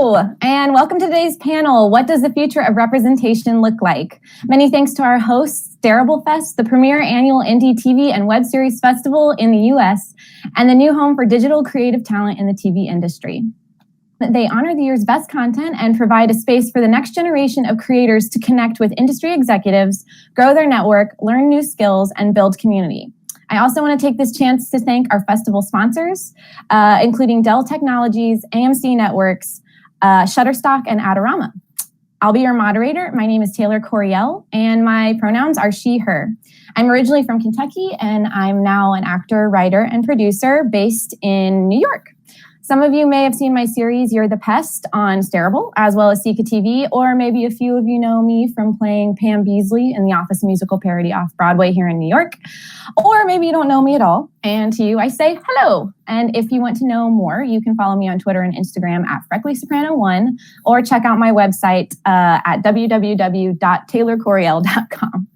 Hello, and welcome to today's panel, What Does the Future of Representation Look Like? Many thanks to our hosts, Stareable Fest, the premier annual indie TV and web series festival in the US, and the new home for digital creative talent in the TV industry. They honor the year's best content and provide a space for the next generation of creators to connect with industry executives, grow their network, learn new skills, and build community. I also want to take this chance to thank our festival sponsors, including Dell Technologies, AMC Networks, Shutterstock, and Adorama. I'll be your moderator. My name is Taylor Coriell, and my pronouns are she, her. I'm originally from Kentucky, and I'm now an actor, writer, and producer based in New York. Some of you may have seen my series, You're the Pest, on Stareable, as well as Sika TV, or maybe a few of you know me from playing Pam Beasley in the Office musical parody off-Broadway here in New York. Or maybe you don't know me at all, and to you I say hello. And if you want to know more, you can follow me on Twitter and Instagram at FrecklySoprano1, or check out my website at www.taylorcoriell.com.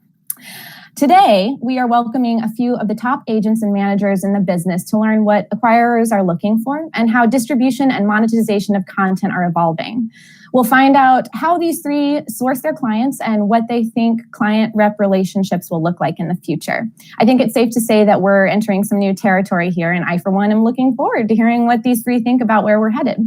Today, we are welcoming a few of the top agents and managers in the business to learn what acquirers are looking for and how distribution and monetization of content are evolving. We'll find out how these three source their clients and what they think client rep relationships will look like in the future. I think it's safe to say that we're entering some new territory here, and I, for one, am looking forward to hearing what these three think about where we're headed.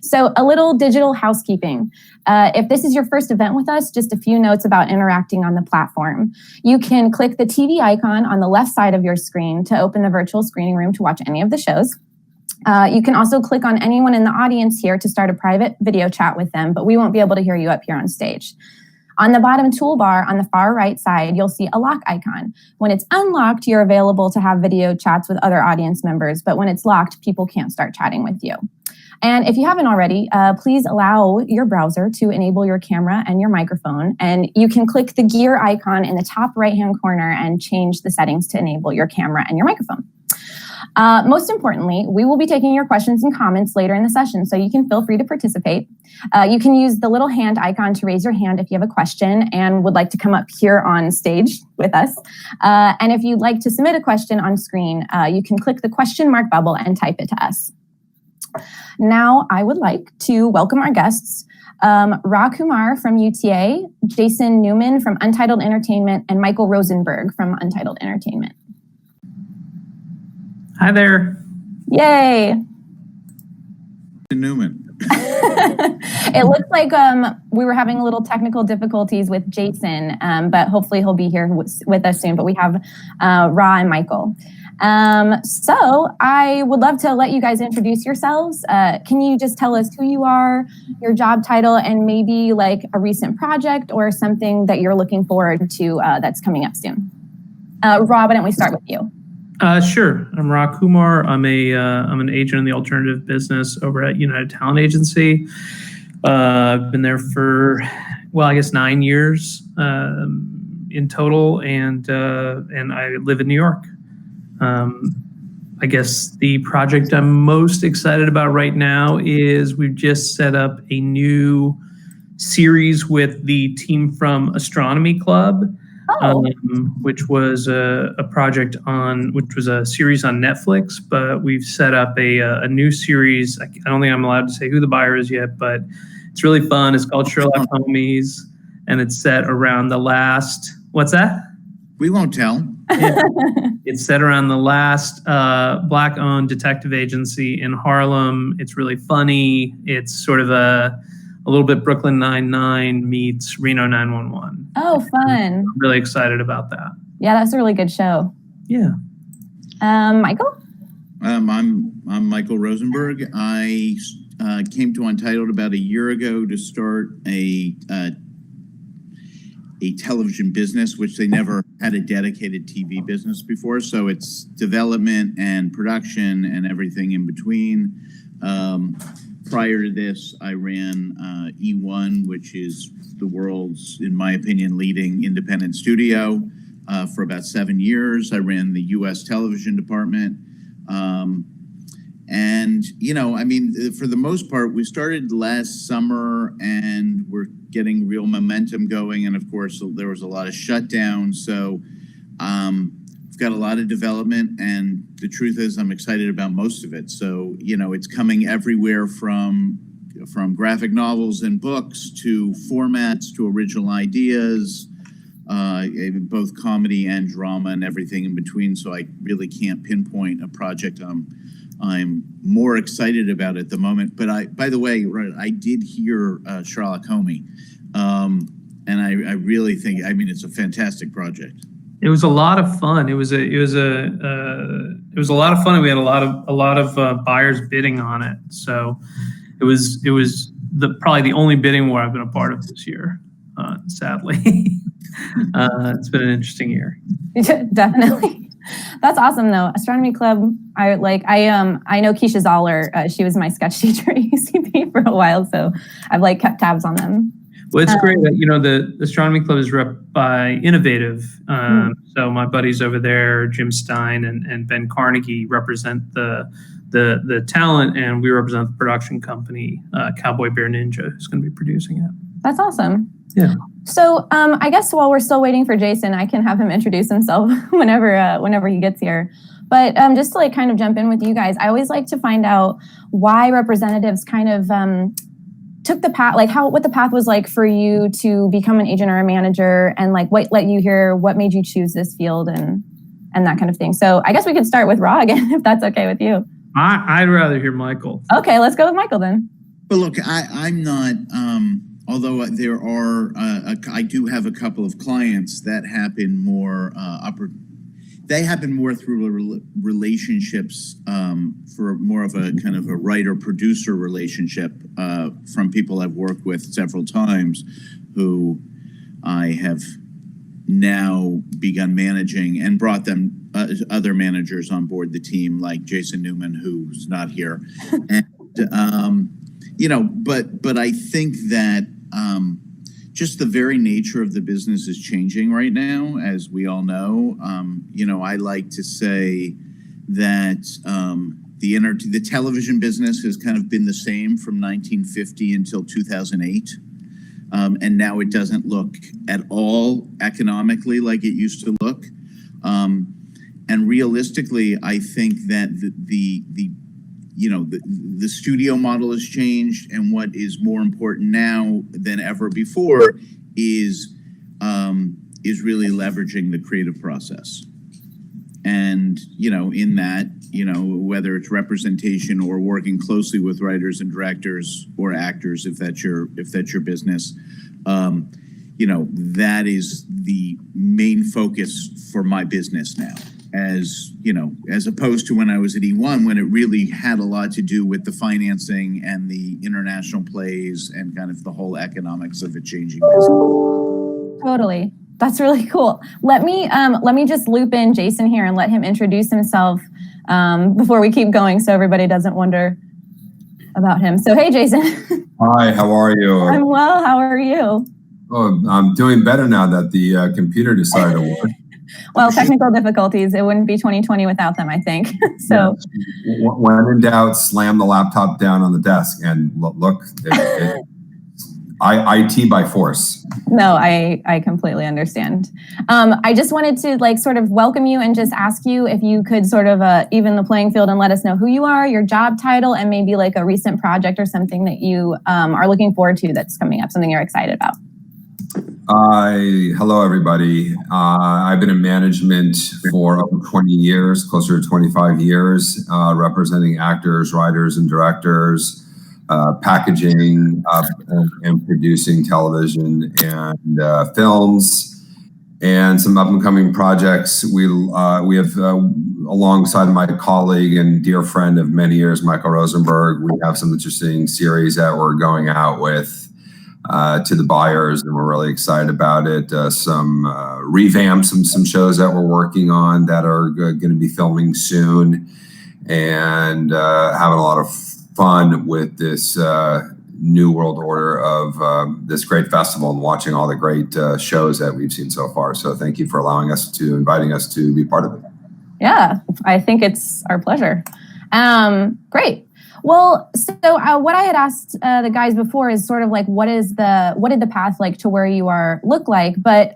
So a little digital housekeeping. If this is your first event with us, just a few notes about interacting on the platform. You can click the TV icon on the left side of your screen to open the virtual screening room to watch any of the shows. You can also click on anyone in the audience here to start a private video chat with them, but we won't be able to hear you up here on stage. On the bottom toolbar on the far right side, you'll see a lock icon. When it's unlocked, you're available to have video chats with other audience members, but when it's locked, people can't start chatting with you. And if you haven't already, please allow your browser to enable your camera and your microphone. And you can click the gear icon in the top right-hand corner and change the settings to enable your camera and your microphone. Most importantly, we will be taking your questions and comments later in the session, so you can feel free to participate. You can use the little hand icon to raise your hand if you have a question and would like to come up here on stage with us. And if you'd like to submit a question on screen, you can click the question mark bubble and type it to us. Now, I would like to welcome our guests, Kumar from UTA, Jason Newman from Untitled Entertainment, and Michael Rosenberg from Untitled Entertainment. Hi there. Yay. Newman. It looks like we were having a little technical difficulties with Jason, but hopefully he'll be here with us soon. But we have Ra and Michael. So I would love to let you guys introduce yourselves. Can you just tell us who you are, your job title, and maybe like a recent project or something that you're looking forward to that's coming up soon? Ra, why don't we start with you? Sure. I'm Ra Kumar. I'm an agent in the alternative business over at United Talent Agency. I've been there for, well, I guess 9 years in total, and I live in New York. I guess the project I'm most excited about right now is we've just set up a new series with the team from Astronomy Club, which was a project which was a series on Netflix, but we've set up a new series. I don't think I'm allowed to say who the buyer is yet, but it's really fun. It's called Sherlock Homies, and it's set around the last, what's that? We won't tell. Yeah. It's set around the last Black-owned detective agency in Harlem. It's really funny. It's sort of a little bit Brooklyn Nine-Nine meets Reno 911. Oh, fun. I'm really excited about that. Yeah, that's a really good show. Yeah. Michael? I'm Michael Rosenberg. I came to Untitled about a year ago to start a television business, which they never had a dedicated TV business before. So it's development and production and everything in between. Prior to this, I ran E1, which is the world's, in my opinion, leading independent studio for about 7 years. I ran the US television department. And, you know, I mean, for the most part, we started last summer and we're getting real momentum going. And of course, there was a lot of shutdowns. So we've got a lot of development, and the truth is I'm excited about most of it. So, you know, it's coming everywhere from from graphic novels and books to formats to original ideas, both comedy and drama and everything in between. So I really can't pinpoint a project I'm more excited about at the moment. But by the way, I did hear Sherlock Holmes, and I really think, I mean, it's a fantastic project. It was a lot of fun. It was a lot of fun, and we had a lot of buyers bidding on it. So it was probably the only bidding war I've been a part of this year. Sadly, it's been an interesting year. Definitely. That's awesome though. Astronomy Club. I know Keisha Zoller. She was my sketch teacher at UCB for a while, so I've kept tabs on them. Well, it's great that, the Astronomy Club is rep by Innovative. So my buddies over there, Jim Stein and Ben Carnegie, represent the talent, and we represent the production company, Cowboy Bear Ninja, who's going to be producing it. That's awesome. Yeah. So I guess while we're still waiting for Jason, I can have him introduce himself whenever he gets here. But just to kind of jump in with you guys, I always like to find out why representatives kind of took the path, what the path was like for you to become an agent or a manager, and what let you here, what made you choose this field and that kind of thing. So I guess we could start with Ra again, if that's okay with you. I'd rather hear Michael. Okay, let's go with Michael then. But look, I'm not, although there are, I do have a couple of clients that happen more they happen more through relationships, for more of a kind of a writer-producer relationship, from people I've worked with several times, who I have now begun managing and brought them other managers on board the team, like Jason Newman, who's not here. And but I think that just the very nature of the business is changing right now, as we all know. I like to say that the television business has kind of been the same from 1950 until 2008. And now it doesn't look at all economically like it used to look. And realistically, I think that the studio model has changed, and what is more important now than ever before is really leveraging the creative process. And in that, whether it's representation or working closely with writers and directors or actors, if that's your business, that is the main focus for my business now. As opposed to when I was at E1, when it really had a lot to do with the financing and the international plays and kind of the whole economics of a changing business. Totally. That's really cool. Let me just loop in Jason here and let him introduce himself before we keep going, so everybody doesn't wonder about him. So, hey, Jason. Hi, how are you? I'm well. How are you? Oh, I'm doing better now that the computer decided to work. Well, technical difficulties. It wouldn't be 2020 without them, I think. So, when in doubt, slam the laptop down on the desk and look. IT by force. No, I completely understand. I just wanted to sort of welcome you and just ask you if you could sort of even the playing field and let us know who you are, your job title, and maybe a recent project or something that you are looking forward to that's coming up, something you're excited about. Hello, everybody. I've been in management for over 20 years, closer to 25 years, representing actors, writers, and directors, packaging and producing television and films, and some up-and-coming projects. We have, alongside my colleague and dear friend of many years, Michael Rosenberg, we have some interesting series that we're going out with to the buyers, and we're really excited about it. Some revamps, some shows that we're working on that are going to be filming soon, and having a lot of fun with this new world order of this great festival and watching all the great shows that we've seen so far. So thank you for inviting us to be part of it. Yeah, I think it's our pleasure. Great. Well, so what I had asked the guys before is sort of what did the path to where you are look like? But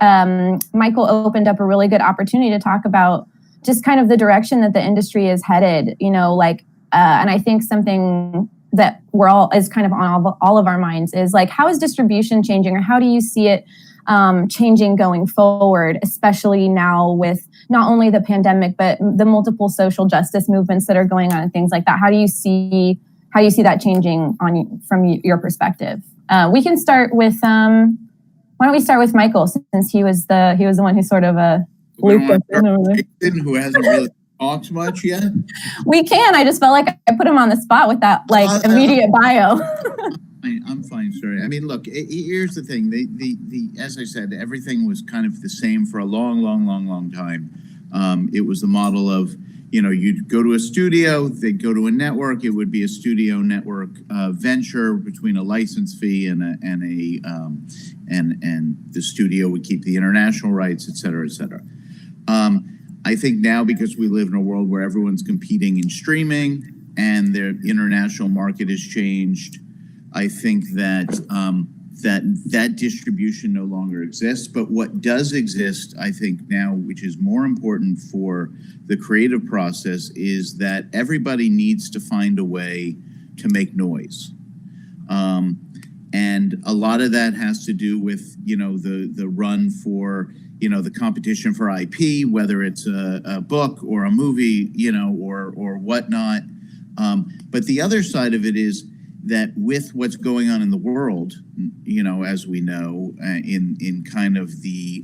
Michael opened up a really good opportunity to talk about just kind of the direction that the industry is headed, and I think something that is kind of on all of our minds is like, how is distribution changing, or how do you see it changing going forward, especially now with not only the pandemic, but the multiple social justice movements that are going on and things like that? How do you see that changing from your perspective? We can start with, why don't we start with Michael, since he was the one who sort of looped us in over there. Who hasn't really talked much yet? We can. I just felt like I put him on the spot with that immediate bio. I'm fine, sorry. I mean, look, here's the thing. As I said, everything was kind of the same for a long time. It was the model of, you'd go to a studio, they'd go to a network. It would be a studio network venture between a license fee and the studio would keep the international rights, et cetera, et cetera. I think now, because we live in a world where everyone's competing in streaming and their international market has changed, I think that that distribution no longer exists. But what does exist, I think now, which is more important for the creative process, is that everybody needs to find a way to make noise. And a lot of that has to do with, the run for, the competition for IP, whether it's a book or a movie, or whatnot. But the other side of it is that with what's going on in the world, as we know, in kind of the,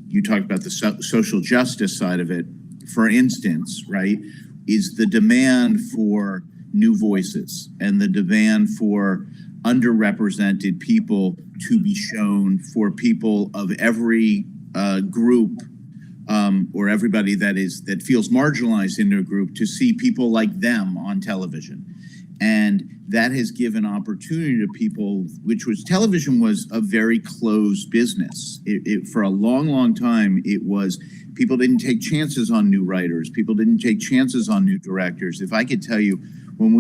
you talked about the social justice side of it, for instance, right, is the demand for new voices and the demand for underrepresented people to be shown, for people of every group, or everybody that feels marginalized in their group, to see people like them on television. And that has given opportunity to people, television was a very closed business. For a long time, it was, people didn't take chances on new writers. People didn't take chances on new directors. If I could tell you, when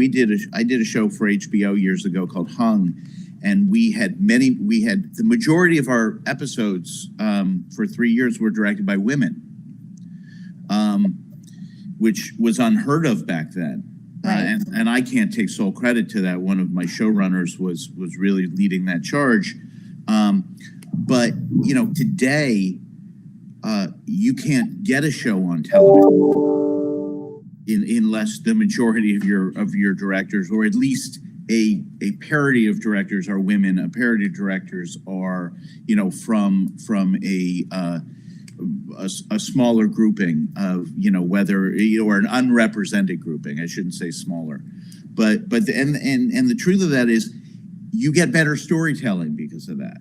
I did a show for HBO years ago called Hung, and we had the majority of our episodes for 3 years were directed by women, which was unheard of back then. Right. And I can't take sole credit to that. One of my showrunners was really leading that charge. But today you can't get a show on television unless the majority of your directors, or at least a parity of directors, are women. A parity of directors are from a smaller grouping of, whether, or an unrepresented grouping. I shouldn't say smaller, but the truth of that is, you get better storytelling because of that.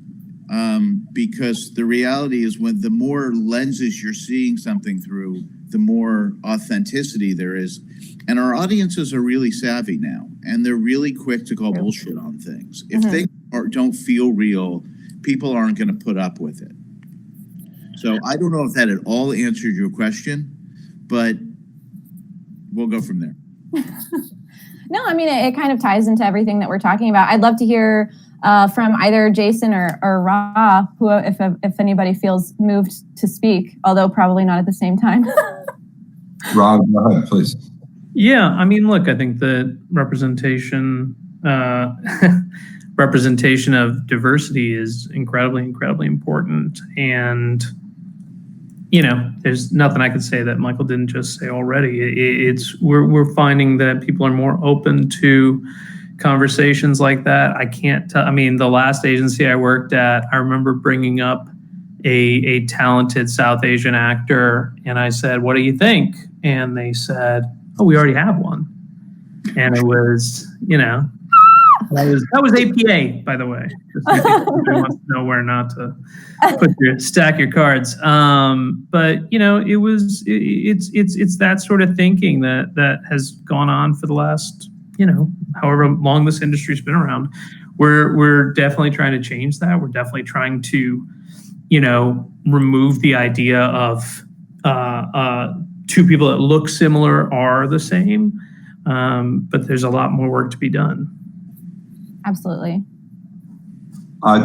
Because the reality is, when the more lenses you're seeing something through, the more authenticity there is. And our audiences are really savvy now, and they're really quick to call bullshit on things. If things don't feel real, people aren't going to put up with it. So I don't know if that at all answered your question, but we'll go from there. No, I mean, it kind of ties into everything that we're talking about. I'd love to hear from either Jason or Ra, if anybody feels moved to speak, although probably not at the same time. Ra, go ahead, please. Yeah, I mean, look, I think the representation of diversity is incredibly important. And, there's nothing I could say that Michael didn't just say already. We're finding that people are more open to conversations like that. I can't tell. I mean, the last agency I worked at, I remember bringing up a talented South Asian actor, and I said, "What do you think?" And they said, "Oh, we already have one." And it was, that was APA, by the way. Just in case anybody wants to know where not to stack your cards. But it's that sort of thinking that has gone on for the last, however long this industry's been around. We're definitely trying to change that. We're definitely trying to, remove the idea of two people that look similar are the same. But there's a lot more work to be done. Absolutely.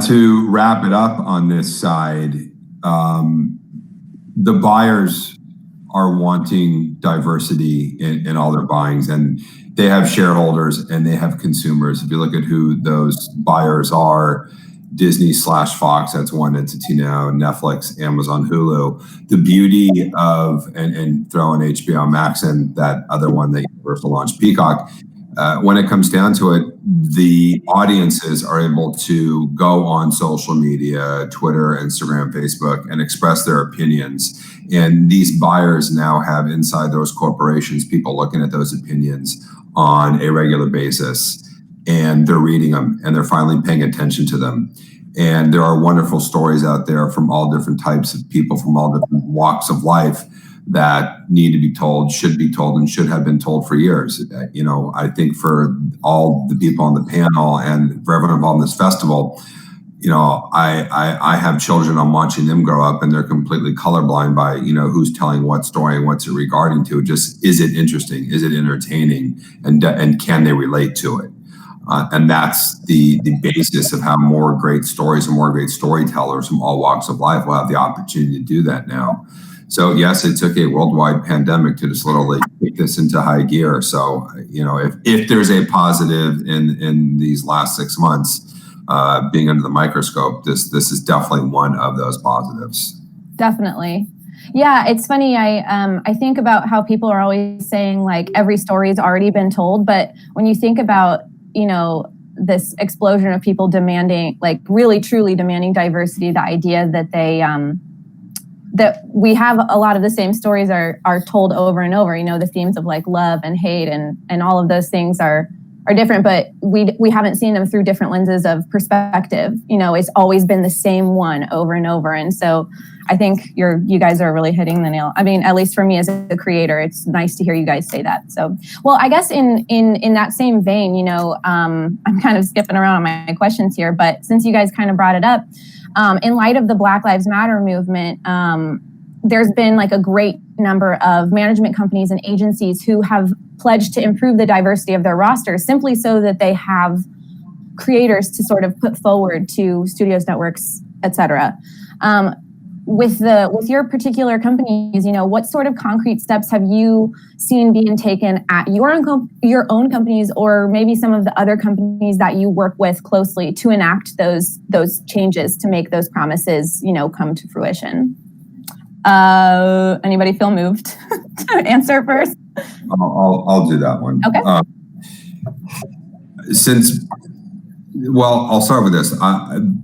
To wrap it up on this side, the buyers are wanting diversity in all their buyings, and they have shareholders and they have consumers. If you look at who those buyers are, Disney/Fox, that's one entity now, Netflix, Amazon, Hulu. The beauty of, and throw in HBO Max and that other one that Universal launched, Peacock, when it comes down to it, the audiences are able to go on social media, Twitter, Instagram, Facebook, and express their opinions. And these buyers now have inside those corporations people looking at those opinions on a regular basis. And they're reading them and they're finally paying attention to them. And there are wonderful stories out there from all different types of people from all different walks of life that need to be told, should be told, and should have been told for years. You know, I think for all the people on the panel and for everyone involved in this festival, you know, I have children, I'm watching them grow up and they're completely colorblind by, you know, who's telling what story and what's it regarding to. Just, is it interesting? Is it entertaining? And can they relate to it? And that's the basis of how more great stories and more great storytellers from all walks of life will have the opportunity to do that now. So yes, it took a worldwide pandemic to just literally kick this into high gear. So, you know, if there's a positive in these last 6 months, being under the microscope, this is definitely one of those positives. Definitely. Yeah, it's funny. I think about how people are always saying like every story's already been told, but when you think about, you know, this explosion of people demanding, like really truly demanding diversity, the idea that they that we have a lot of the same stories are told over and over. You know, the themes of like love and hate and all of those things are different, but we haven't seen them through different lenses of perspective. You know, it's always been the same one over and over. And so I think you guys are really hitting the nail. I mean, at least for me as a creator, it's nice to hear you guys say that. So, well, I guess in that same vein, you know, I'm kind of skipping around on my questions here, but since you guys kind of brought it up, in light of the Black Lives Matter movement, there's been like a great number of management companies and agencies who have pledged to improve the diversity of their rosters simply so that they have creators to sort of put forward to studios, networks, et cetera. With your particular companies, you know, what sort of concrete steps have you seen being taken at your own companies, or maybe some of the other companies that you work with closely to enact those changes to make those promises, you know, come to fruition? Anybody feel moved to answer first? I'll do that one. Okay. Well, I'll start with this.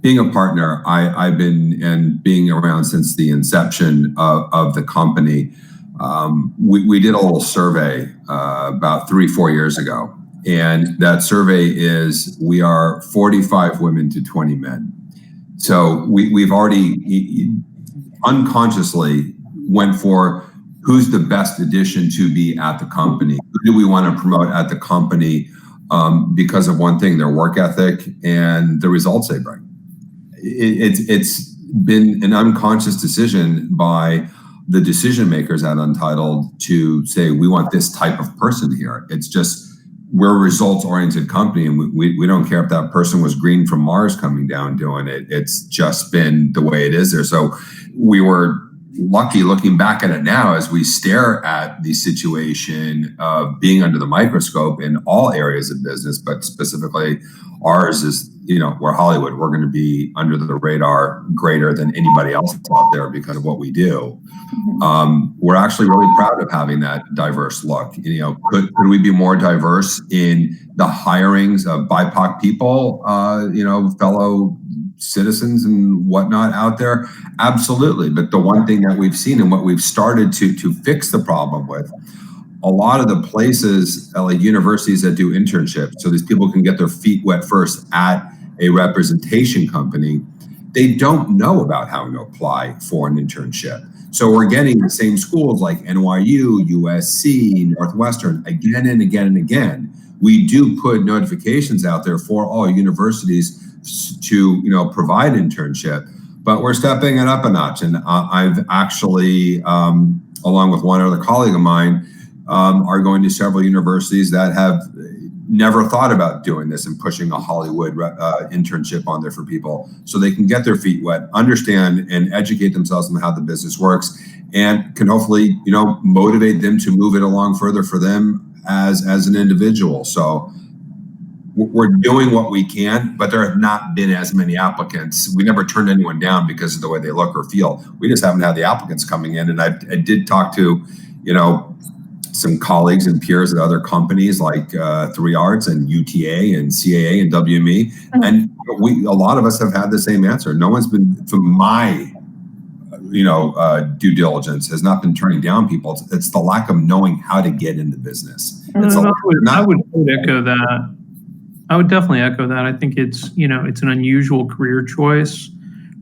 Being a partner, I've been and being around since the inception of the company. We did a little survey about 3-4 years ago, and that survey is we are 45 women to 20 men. So we've already unconsciously went for who's the best addition to be at the company. Who do we want to promote at the company? Because of one thing, their work ethic and the results they bring. It's been an unconscious decision by the decision makers at Untitled to say, we want this type of person here. It's just, we're a results-oriented company, and we don't care if that person was green from Mars coming down doing it. It's just been the way it is there. So we were lucky looking back at it now as we stare at the situation of being under the microscope in all areas of business, but specifically ours is, you know, we're Hollywood. We're going to be under the radar greater than anybody else out there because of what we do. We're actually really proud of having that diverse look. You know, could we be more diverse in the hirings of BIPOC people, you know, fellow citizens and whatnot out there? Absolutely. But the one thing that we've seen and what we've started to fix the problem with, a lot of the places like universities that do internships, so these people can get their feet wet first at a representation company, they don't know about how to apply for an internship. So we're getting the same schools like NYU, USC, Northwestern, again and again and again. We do put notifications out there for all universities to, you know, provide internship, but we're stepping it up a notch. And I've actually, along with one other colleague of mine, are going to several universities that have never thought about doing this and pushing a Hollywood internship on there for people so they can get their feet wet, understand and educate themselves on how the business works, and can hopefully, motivate them to move it along further for them as an individual. So we're doing what we can, but there have not been as many applicants. We never turned anyone down because of the way they look or feel. We just haven't had the applicants coming in. And I did talk to, some colleagues and peers at other companies like 3 Arts and UTA and CAA and WME. And a lot of us have had the same answer. No one's been, from my, due diligence, has not been turning down people. It's the lack of knowing how to get into business. I would echo that. I would definitely echo that. I think it's an unusual career choice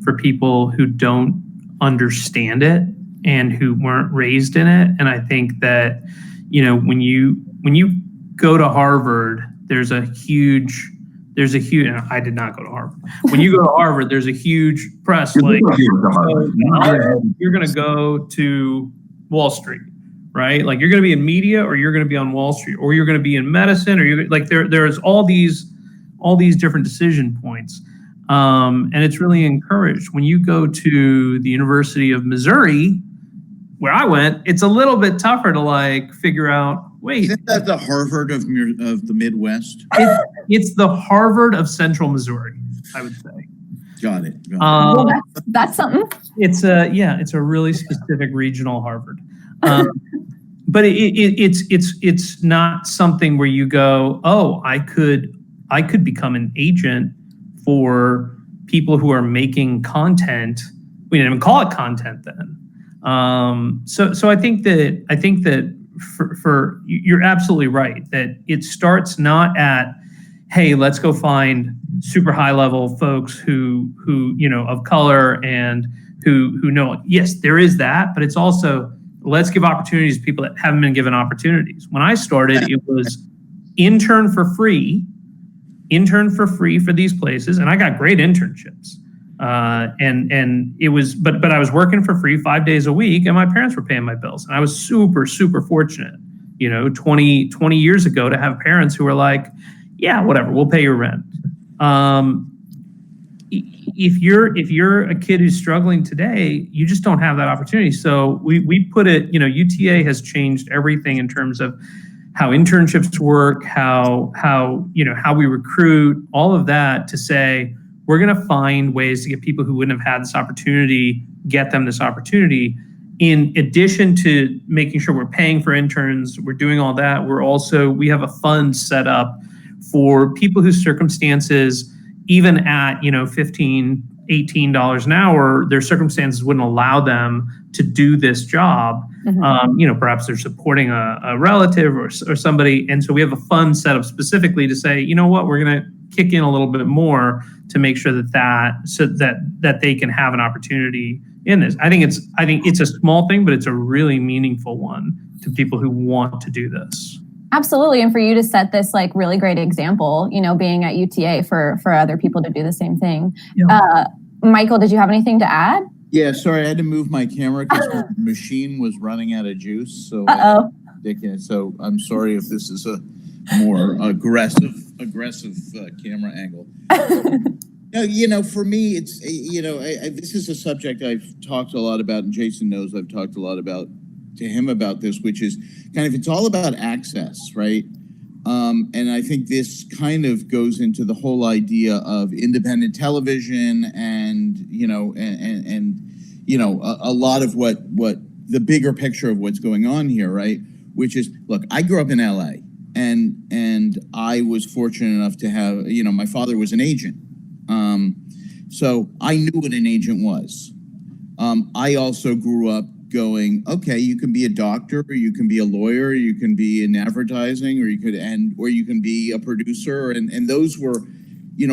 for people who don't understand it and who weren't raised in it. And I think that, when you go to Harvard, there's a huge, and I did not go to Harvard. When you go to Harvard, there's a huge press, like, you're going to go to Wall Street, right? Like, you're going to be in media, or you're going to be on Wall Street, or you're going to be in medicine, or you're like, there's all these different decision points. And it's really encouraged. When you go to the University of Missouri, where I went, it's a little bit tougher to figure out, wait. Isn't that the Harvard of the Midwest? It's the Harvard of Central Missouri, I would say. Got it. Well, that's something. It's a really specific regional Harvard. But it's not something where you go, oh, I could become an agent for people who are making content. We didn't even call it content then. So I think that for you're absolutely right that it starts not at, hey, let's go find super high level folks who of color and who know. Yes, there is that, but it's also, let's give opportunities to people that haven't been given opportunities. When I started, it was intern for free for these places, and I got great internships. And it was, but I was working for free 5 days a week, and my parents were paying my bills. And I was super, super fortunate, 20 years ago, to have parents who were like, yeah, whatever, we'll pay your rent. If you're a kid who's struggling today, you just don't have that opportunity. So we put it, UTA has changed everything in terms of how internships work, how we recruit, all of that, to say, we're going to find ways to get people who wouldn't have had this opportunity, get them this opportunity. In addition to making sure we're paying for interns, we're doing all that. We have a fund set up for people whose circumstances, even at, $15, $18 an hour, their circumstances wouldn't allow them to do this job. Perhaps they're supporting a relative or somebody. And so we have a fund set up specifically to say, we're going to kick in a little bit more to make sure that they can have an opportunity in this. I think it's a small thing, but it's a really meaningful one to people who want to do this. Absolutely. And for you to set this really great example, being at UTA for other people to do the same thing. Yeah. Michael, did you have anything to add? Yeah, sorry, I had to move my camera because my machine was running out of juice. So, so I'm sorry if this is a more aggressive camera angle. No, for me, it's this is a subject I've talked a lot about, and Jason knows I've talked a lot about to him about this, which is kind of, it's all about access, right? And I think this kind of goes into the whole idea of independent television and a lot of what the bigger picture of what's going on here, right? Which is, look, I grew up in LA, and I was fortunate enough to have, my father was an agent. So I knew what an agent was. I also grew up going, okay, you can be a doctor, or you can be a lawyer, you can be in advertising, or you can be a producer, and those were,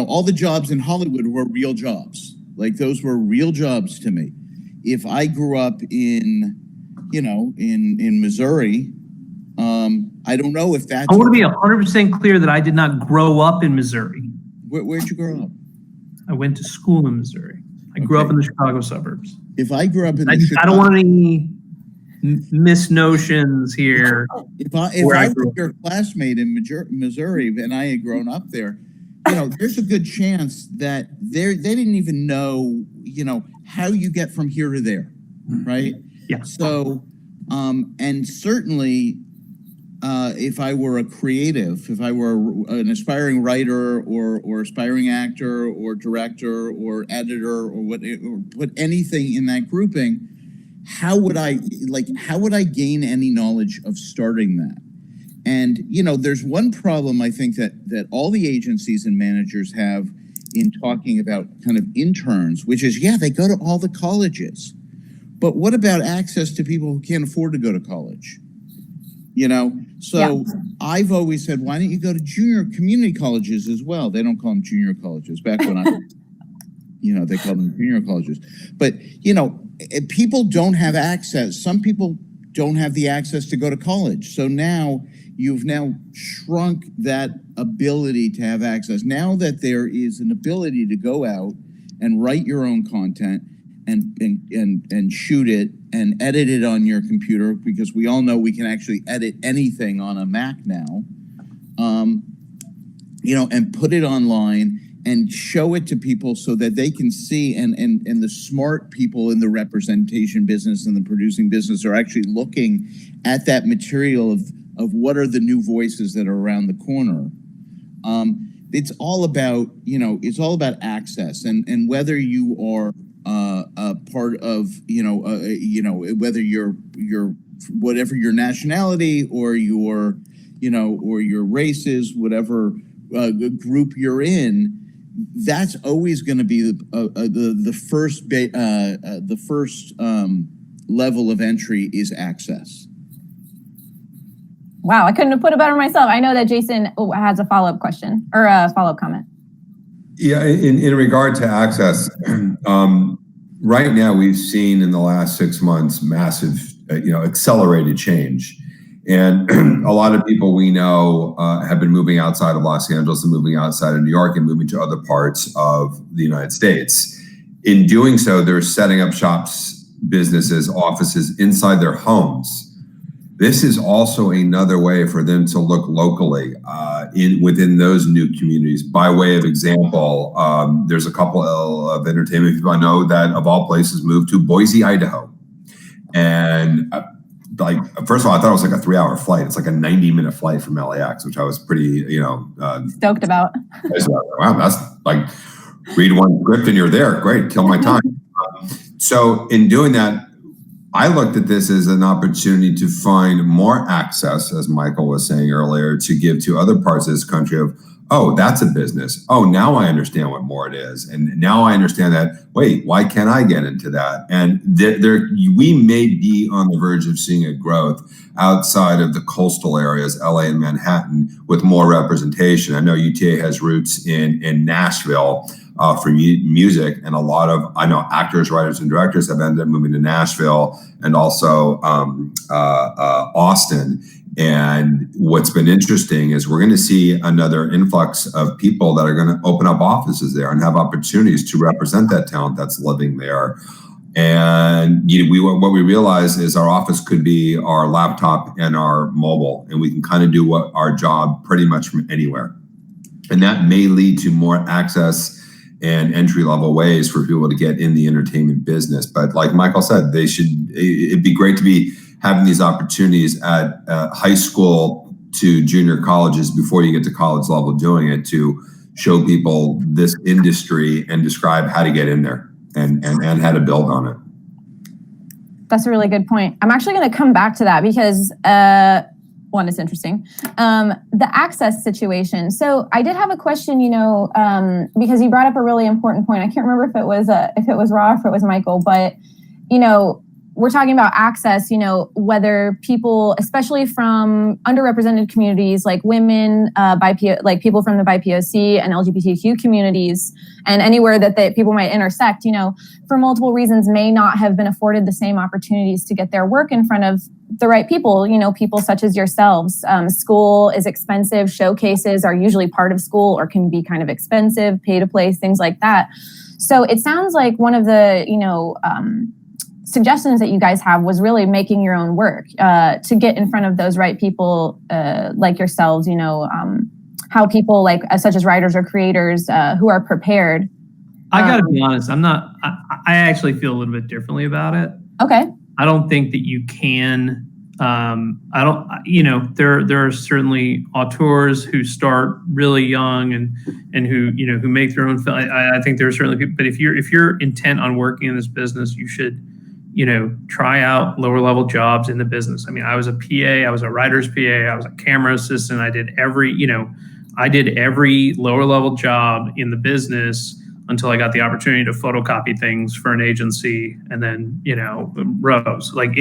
all the jobs in Hollywood were real jobs. Like, those were real jobs to me. If I grew up in Missouri, I don't know if that's. I want to be 100% clear that I did not grow up in Missouri. Where'd you grow up? I went to school in Missouri. I grew up in the Chicago suburbs. If I grew up in I don't want any misnotions here. If I were your classmate in Missouri and I had grown up there, there's a good chance that they didn't even know, how you get from here to there, right? Yeah. So, and certainly, if I were a creative, if I were an aspiring writer or aspiring actor or director or editor or put anything in that grouping, how would I gain any knowledge of starting that? And, there's one problem I think that all the agencies and managers have in talking about kind of interns, which is, they go to all the colleges. But what about access to people who can't afford to go to college? So I've always said, why don't you go to junior community colleges as well? They don't call them junior colleges. Back when they called them junior colleges. But, people don't have access. Some people don't have the access to go to college. So now you've shrunk that ability to have access. Now that there is an ability to go out and write your own content and shoot it and edit it on your computer, because we all know we can actually edit anything on a Mac now, and put it online and show it to people so that they can see, and the smart people in the representation business and the producing business are actually looking at that material of what are the new voices that are around the corner. It's all about, access and whether you are a part of, whether you're whatever your nationality or your race is, whatever group you're in, that's always going to be the first level of entry is access. Wow, I couldn't have put it better myself. I know that Jason has a follow-up question or a follow-up comment. Yeah, in regard to access, right now we've seen in the last 6 months massive, accelerated change. And a lot of people we know have been moving outside of Los Angeles and moving outside of New York and moving to other parts of the United States. In doing so, they're setting up shops, businesses, offices inside their homes. This is also another way for them to look locally within those new communities. By way of example, there's a couple of entertainment people I know that, of all places, moved to Boise, Idaho. And first of all, I thought it was like a 3-hour flight. It's like a 90-minute flight from LAX, which I was pretty, stoked about. Wow, that's like, read one script and you're there. Great, kill my time. So in doing that, I looked at this as an opportunity to find more access, as Michael was saying earlier, to give to other parts of this country of, oh, that's a business. Oh, now I understand what more it is. And now I understand that, wait, why can't I get into that? And we may be on the verge of seeing a growth outside of the coastal areas, LA and Manhattan, with more representation. I know UTA has roots in Nashville for music, and a lot of, I know, actors, writers, and directors have ended up moving to Nashville and also Austin. And what's been interesting is we're going to see another influx of people that are going to open up offices there and have opportunities to represent that talent that's living there. And what we realize is our office could be our laptop and our mobile, and we can kind of do our job pretty much from anywhere. And that may lead to more access and entry-level ways for people to get in the entertainment business. But like Michael said, it'd be great to be having these opportunities at high school to junior colleges before you get to college level, doing it to show people this industry and describe how to get in there and how to build on it. That's a really good point. I'm actually going to come back to that because one, it's interesting. The access situation. So I did have a question, because you brought up a really important point. I can't remember if it was Ra or if it was Michael, but we're talking about access, whether people, especially from underrepresented communities like women, like people from the BIPOC and LGBTQ communities, and anywhere that people might intersect, for multiple reasons may not have been afforded the same opportunities to get their work in front of the right people, people such as yourselves. School is expensive. Showcases are usually part of school or can be kind of expensive, pay to play, things like that. So it sounds like one of the, suggestions that you guys have was really making your own work to get in front of those right people like yourselves, how people such as writers or creators who are prepared. I got to be honest, I actually feel a little bit differently about it. Okay. I don't think that you can. I don't. There are certainly auteurs who start really young and who make their own film. I think there are certainly people. But if you're intent on working in this business, you should try out lower level jobs in the business. I mean, I was a PA, I was a writer's PA, I was a camera assistant. I did every lower level job in the business until I got the opportunity to photocopy things for an agency, and then rose. Like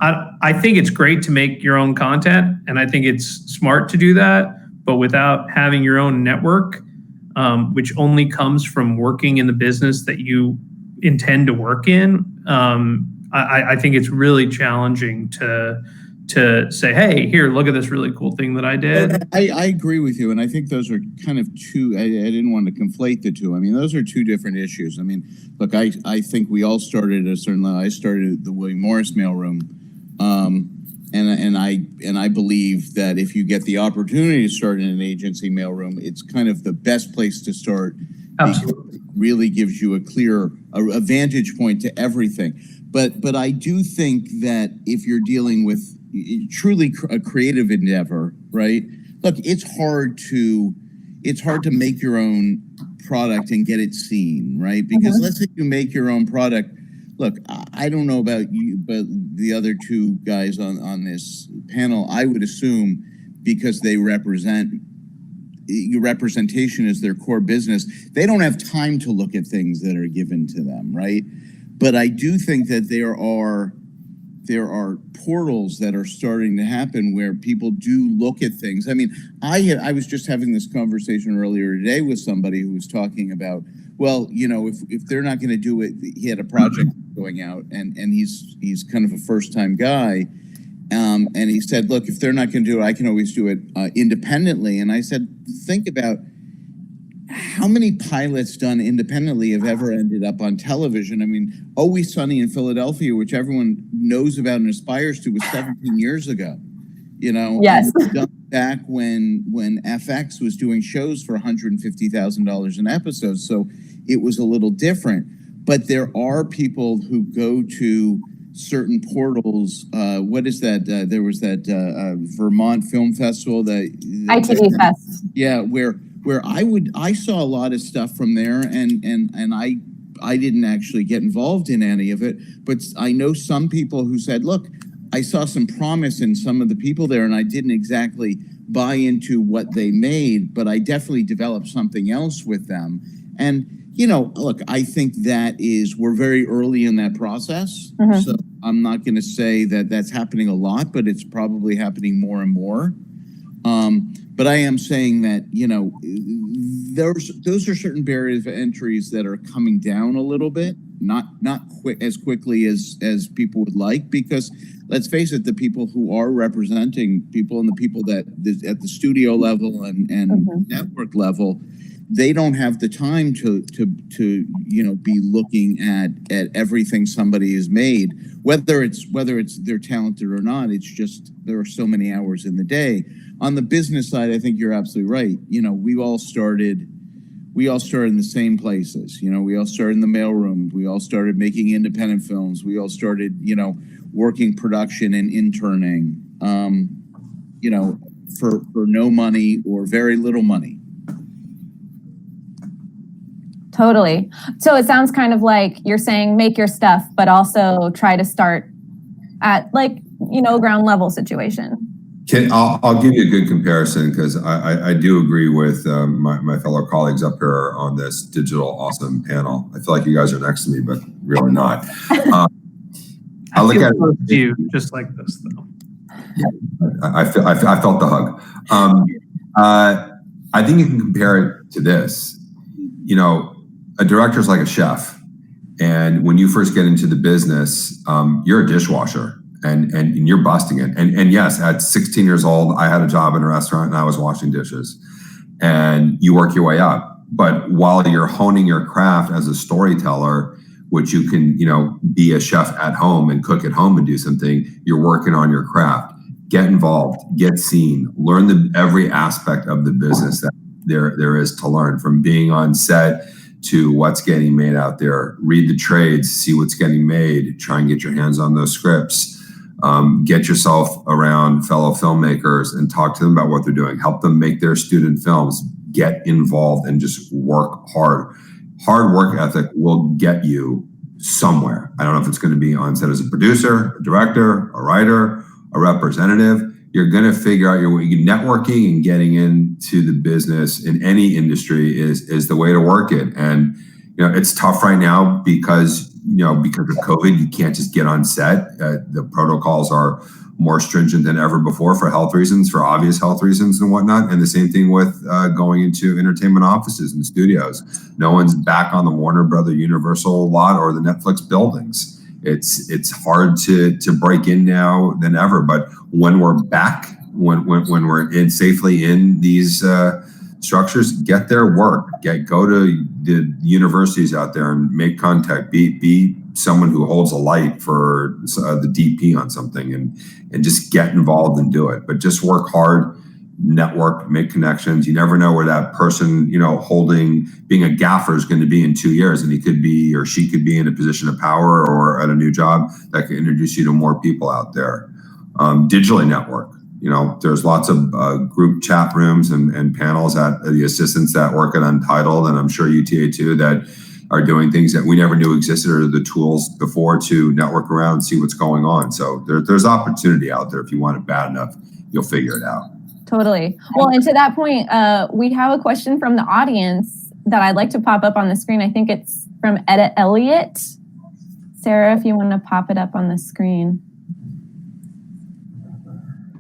I think it's great to make your own content, and I think it's smart to do that, but without having your own network, which only comes from working in the business that you intend to work in, I think it's really challenging to say, hey, here, look at this really cool thing that I did. I agree with you, and I think those are kind of two. I didn't want to conflate the two. I mean, those are two different issues. I mean, look, I think we all started at a certain level. I started at the William Morris mailroom, and I believe that if you get the opportunity to start in an agency mailroom, it's kind of the best place to start. Absolutely. It really gives you a vantage point to everything. But I do think that if you're dealing with truly a creative endeavor, right? Look, it's hard to make your own product and get it seen, right? Because let's say you make your own product. Look, I don't know about you, but the other two guys on this panel, I would assume because they representation is their core business, they don't have time to look at things that are given to them, right? But I do think that there are portals that are starting to happen where people do look at things. I mean, I was just having this conversation earlier today with somebody who was talking about, well, if they're not going to do it, he had a project going out, and he's kind of a first-time guy, and he said, look, if they're not going to do it, I can always do it independently. And I said, think about how many pilots done independently have ever ended up on television. I mean, Always Sunny in Philadelphia, which everyone knows about and aspires to, was 17 years ago. Yes. Done back when FX was doing shows for $150,000 an episode, so it was a little different. But there are people who go to certain portals. What is that? There was that Vermont Film Festival, that ITV Fest. Yeah, where I saw a lot of stuff from there, and I didn't actually get involved in any of it, but I know some people who said, look, I saw some promise in some of the people there, and I didn't exactly buy into what they made, but I definitely developed something else with them. And look, I think we're very early in that process. So I'm not going to say that that's happening a lot, but it's probably happening more and more. But I am saying that, those are certain barriers of entries that are coming down a little bit, not as quickly as people would like, because let's face it, the people who are representing people and the people that at the studio level and network level, they don't have the time to be looking at everything somebody has made, whether it's they're talented or not. It's just there are so many hours in the day. On the business side, I think you're absolutely right. We all started in the same places. We all started in the mailroom. We all started making independent films. We all started, working production and interning, for no money or very little money. Totally. So it sounds kind of like you're saying make your stuff, but also try to start at ground level situation. I'll give you a good comparison, because I do agree with my fellow colleagues up here on this digital awesome panel. I feel like you guys are next to me, but really not. I look at you just like this, though. Yeah, I felt the hug. I think you can compare it to this. A director's like a chef, and when you first get into the business, you're a dishwasher. And you're busting it. And yes, at 16 years old, I had a job in a restaurant and I was washing dishes. And you work your way up. But while you're honing your craft as a storyteller, which you can, be a chef at home and cook at home and do something, you're working on your craft. Get involved, get seen, learn every aspect of the business that there is to learn, from being on set to what's getting made out there. Read the trades, see what's getting made, try and get your hands on those scripts. Get yourself around fellow filmmakers and talk to them about what they're doing. Help them make their student films. Get involved and just work hard. Hard work ethic will get you somewhere. I don't know if it's going to be on set as a producer, a director, a writer, a representative. You're going to figure out your way. Networking and getting into the business in any industry is the way to work it. And it's tough right now because of COVID. You can't just get on set. The protocols are more stringent than ever before for health reasons, for obvious health reasons and whatnot. And the same thing with going into entertainment offices and studios. No one's back on the Warner Brother Universal lot or the Netflix buildings. It's hard to break in now than ever. But when we're back, when we're safely in these structures, get their work. Go to the universities out there and make contact. Be someone who holds a light for the DP on something and just get involved and do it. But just work hard, network, make connections. You never know where that person, being a gaffer is going to be in 2 years, and he could be or she could be in a position of power or at a new job that could introduce you to more people out there. Digitally network. There's lots of group chat rooms and panels at the assistants that work at Untitled, and I'm sure UTA too, that are doing things that we never knew existed or the tools before to network around and see what's going on. So there's opportunity out there. If you want it bad enough, you'll figure it out. Totally. Well, and to that point, we have a question from the audience that I'd like to pop up on the screen. I think it's from Etta Elliott. Sarah, if you want to pop it up on the screen.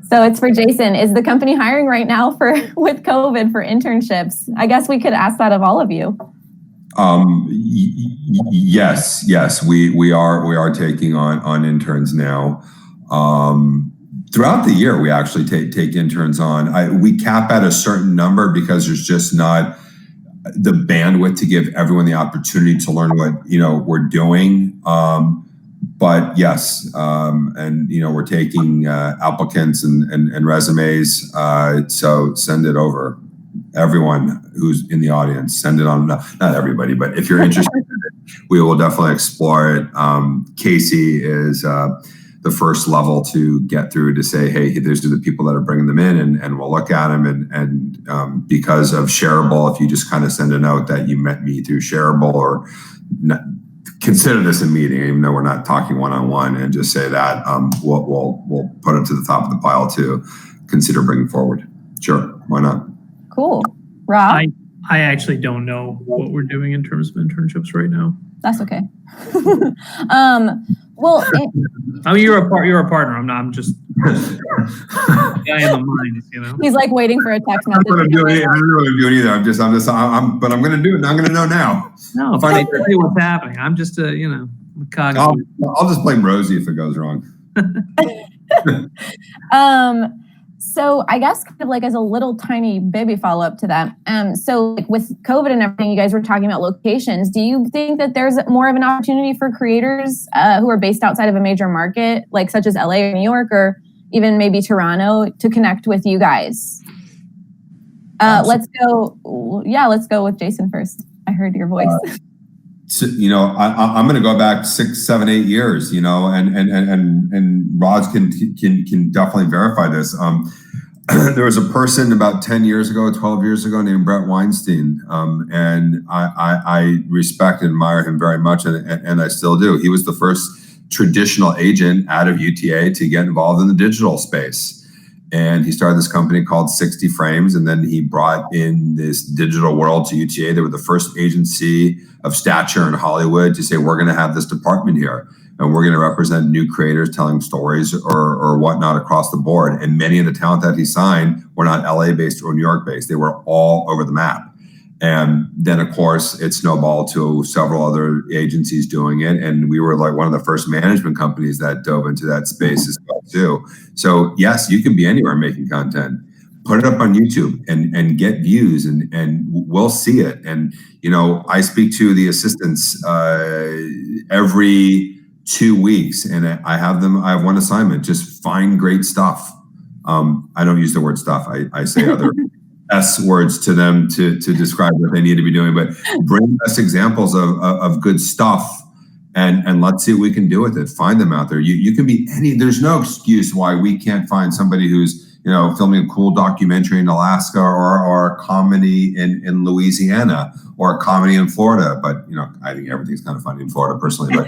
So it's for Jason. Is the company hiring right now with COVID for internships? I guess we could ask that of all of you. Yes, we are taking on interns now. Throughout the year, we actually take interns on. We cap at a certain number because there's just not the bandwidth to give everyone the opportunity to learn what we're doing. But yes, and we're taking applicants and resumes. So send it over. Everyone who's in the audience, send it on. Not everybody, but if you're interested in it, we will definitely explore it. Casey is the first level to get through to say, hey, these are the people that are bringing them in, and we'll look at them. And because of Stareable, if you just kind of send a note that you met me through Stareable, or consider this a meeting, even though we're not talking one-on-one, and just say that, we'll put it to the top of the pile to consider bringing forward. Sure, why not? Cool. Rob? I actually don't know what we're doing in terms of internships right now. That's okay. Well, I mean, you're a partner. I'm just guy in the mind, He's like waiting for a text message. I don't know what I'm doing either. But I'm going to do it. I'm going to know now. No, if I tell you what's happening, I'm just cognizant. I'll just blame Rosie if it goes wrong. So I guess kind of like as a little tiny baby follow-up to that. So like with COVID and everything, you guys were talking about locations. Do you think that there's more of an opportunity for creators who are based outside of a major market, like such as LA or New York, or even maybe Toronto, to connect with you guys? Let's go with Jason first. I heard your voice. So, I'm going to go back 6, 7, 8 years, and Roz can definitely verify this. There was a person about 10 years ago, 12 years ago named Brett Weinstein. And I respect and admire him very much. And I still do. He was the first traditional agent out of UTA to get involved in the digital space. And he started this company called 60 Frames. And then he brought in this digital world to UTA. They were the first agency of stature in Hollywood to say, we're going to have this department here, and we're going to represent new creators telling stories or whatnot across the board. And many of the talent that he signed were not LA based or New York based. They were all over the map. And then, of course, it snowballed to several other agencies doing it. And we were like one of the first management companies that dove into that space as well, too. So, yes, you can be anywhere making content. Put it up on YouTube and get views, and we'll see it. And, I speak to the assistants every 2 weeks, and I have one assignment: just find great stuff. I don't use the word stuff. I say other S words to them to describe what they need to be doing, but bring us examples of good stuff, and let's see what we can do with it. Find them out there. You can be there's no excuse why we can't find somebody who's, filming a cool documentary in Alaska, or a comedy in Louisiana, or a comedy in Florida. But I think everything's kind of funny in Florida personally. But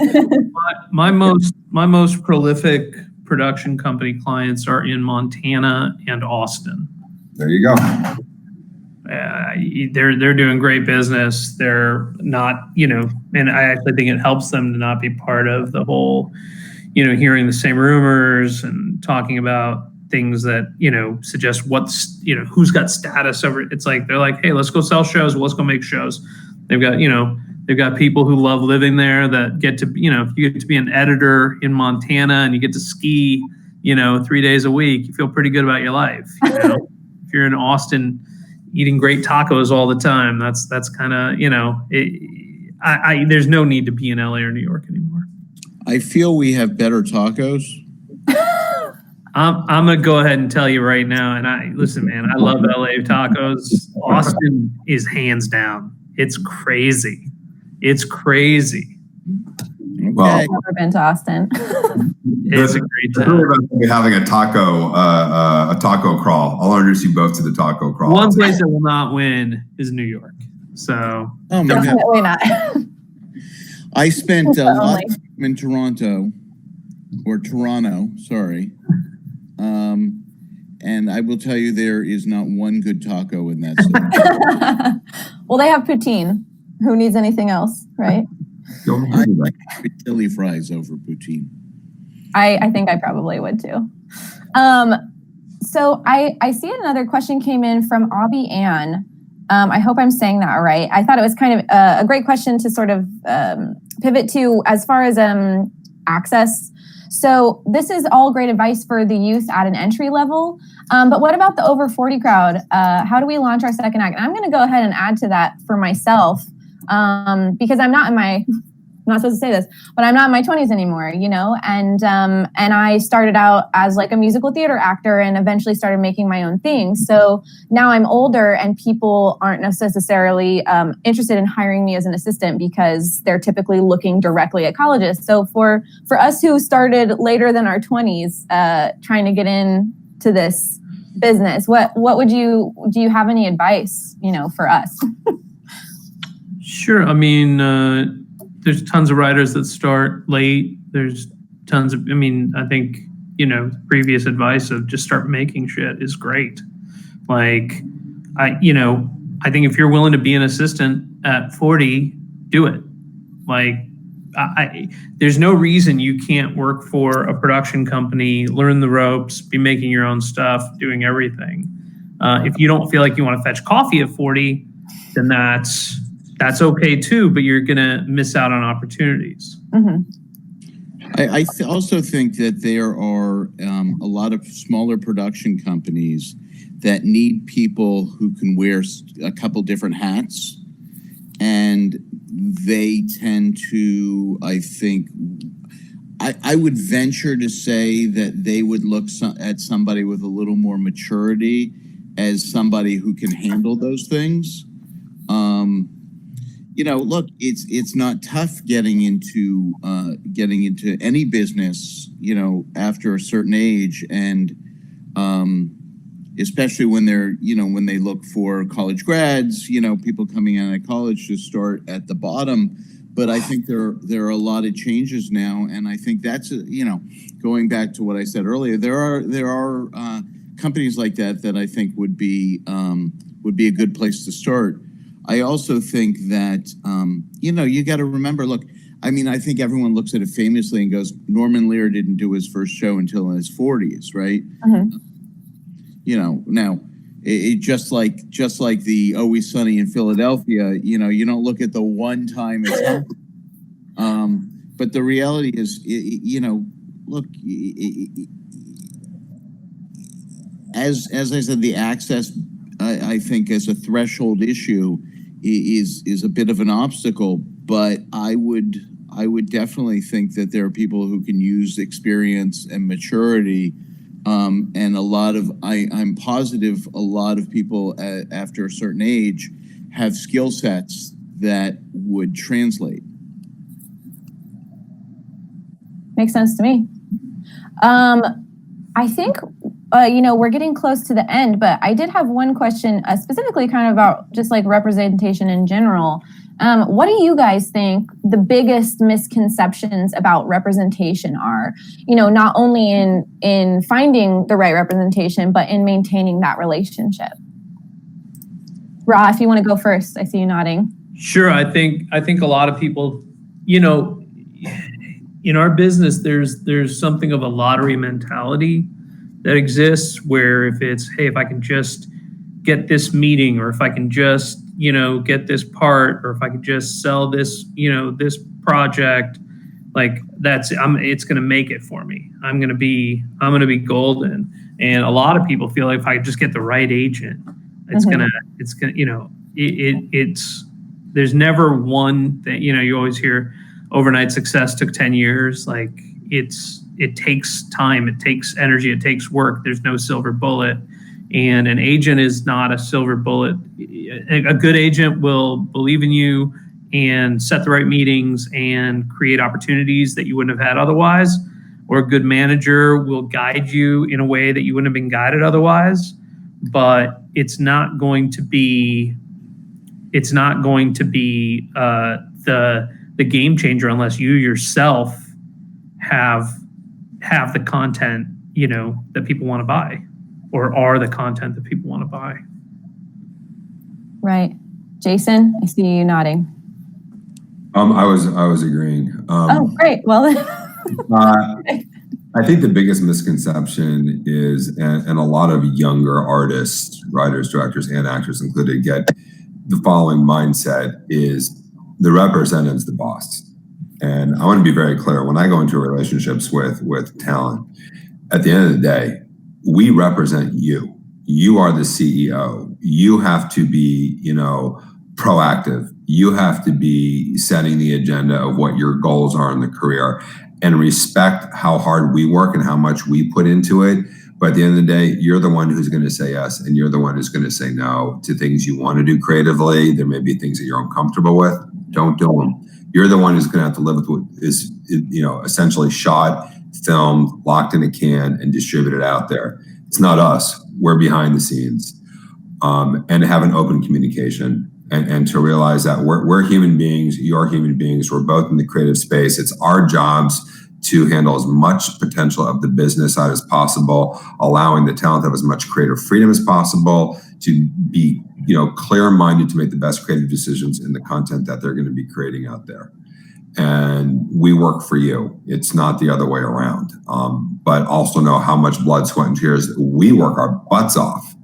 my most prolific production company clients are in Montana and Austin. There you go. They're doing great business. They're not, and I actually think it helps them to not be part of the whole, hearing the same rumors and talking about things that, suggest who's got status over it. It's like, they're like, hey, let's go sell shows. Let's go make shows. They've got people who love living there that get to, if you get to be an editor in Montana and you get to ski, 3 days a week, you feel pretty good about your life. If you're in Austin eating great tacos all the time, that's kind of, there's no need to be in LA or New York anymore. I feel we have better tacos. I'm going to go ahead and tell you right now. And listen, man, I love LA tacos. Austin is hands down. It's crazy. It's crazy. Well, I've never been to Austin. It's a great We're time. about to be having a taco crawl. I'll introduce you both to the taco crawl. One place that will not win is New York. So Oh my God. Definitely not. I spent a lot Only. of time in Toronto, sorry. And I will tell you, there is not one good taco in that city. Well, they have poutine. Who needs anything else, right? I like chili fries over poutine. I think I probably would too. So I see another question came in from Abby Ann. I hope I'm saying that right. I thought it was kind of a great question to sort of pivot to as far as access. So this is all great advice for the youth at an entry level. But what about the over 40 crowd? How do we launch our second act? And I'm going to go ahead and add to that for myself because I'm not supposed to say this, but I'm not in my 20s anymore, and I started out as like a musical theater actor and eventually started making my own things. So now I'm older and people aren't necessarily interested in hiring me as an assistant because they're typically looking directly at colleges. So for us who started later than our 20s, trying to get into this business, do you have any advice, for us? sure. I mean, there's tons of writers that start late. There's tons of, I think, previous advice of just start making shit is great. Like, I think if you're willing to be an assistant at 40, do it. Like, there's no reason you can't work for a production company, learn the ropes, be making your own stuff, doing everything. If you don't feel like you want to fetch coffee at 40, then that's okay too, but you're going to miss out on opportunities. Mm-hmm. I also think that there are a lot of smaller production companies that need people who can wear a couple different hats. And they tend to, I think, I would venture to say that they would look at somebody with a little more maturity as somebody who can handle those things. Look, it's not tough getting into any business, after a certain age, and especially when when they look for college grads, people coming out of college to start at the bottom. But I think there are a lot of changes now, and I think that's going back to what I said earlier. There are companies like that I think would be a good place to start. I also think that, you got to remember, look, I think everyone looks at it famously and goes, Norman Lear didn't do his first show until in his 40s, right? Mm-hmm. Now, it just like the Always Sunny in Philadelphia, you don't look at the one time it's happened. But the reality is, look, as I said, the access, I think, as a threshold issue is a bit of an obstacle, but I would definitely think that there are people who can use experience and maturity And I'm positive a lot of people after a certain age have skill sets that would translate. Makes sense to me. I think, we're getting close to the end, but I did have one question specifically kind of about just like representation in general. What do you guys think the biggest misconceptions about representation are? Not only in finding the right representation, but in maintaining that relationship. Ra, if you want to go first, I see you nodding. Sure. I think a lot of people, in our business, there's something of a lottery mentality that exists where if I can just get this meeting, or if I can just, get this part, or if I could just sell this, this project, like it's going to make it for me. I'm going to be golden. And a lot of people feel like if I just get the right agent, it's there's never one thing, you always hear overnight success took 10 years. Like it takes time, it takes energy, it takes work. There's no silver bullet. And an agent is not a silver bullet. A good agent will believe in you and set the right meetings and create opportunities that you wouldn't have had otherwise. Or a good manager will guide you in a way that you wouldn't have been guided otherwise. But it's not going to be the game changer unless you yourself have the content, that people want to buy, or are the content that people want to buy. Right. Jason, I see you nodding. I was agreeing. Oh, great. Well, I think the biggest misconception is, and a lot of younger artists, writers, directors, and actors included, get the following mindset: is the representative's the boss. And I want to be very clear, when I go into relationships with talent, at the end of the day, we represent you. You are the CEO. You have to be, proactive. You have to be setting the agenda of what your goals are in the career, and respect how hard we work and how much we put into it. But at the end of the day, you're the one who's going to say yes, and you're the one who's going to say no to things you want to do creatively. There may be things that you're uncomfortable with. Don't do them. You're the one who's going to have to live with what is, essentially shot, filmed, locked in a can, and distributed out there. It's not us. We're behind the scenes. And have an open communication, and to realize that we're human beings. You're human beings. We're both in the creative space. It's our jobs to handle as much potential of the business side as possible, allowing the talent to have as much creative freedom as possible, to be, clear-minded to make the best creative decisions in the content that they're going to be creating out there. And we work for you. It's not the other way around. But also know how much blood, sweat, and tears we work our butts off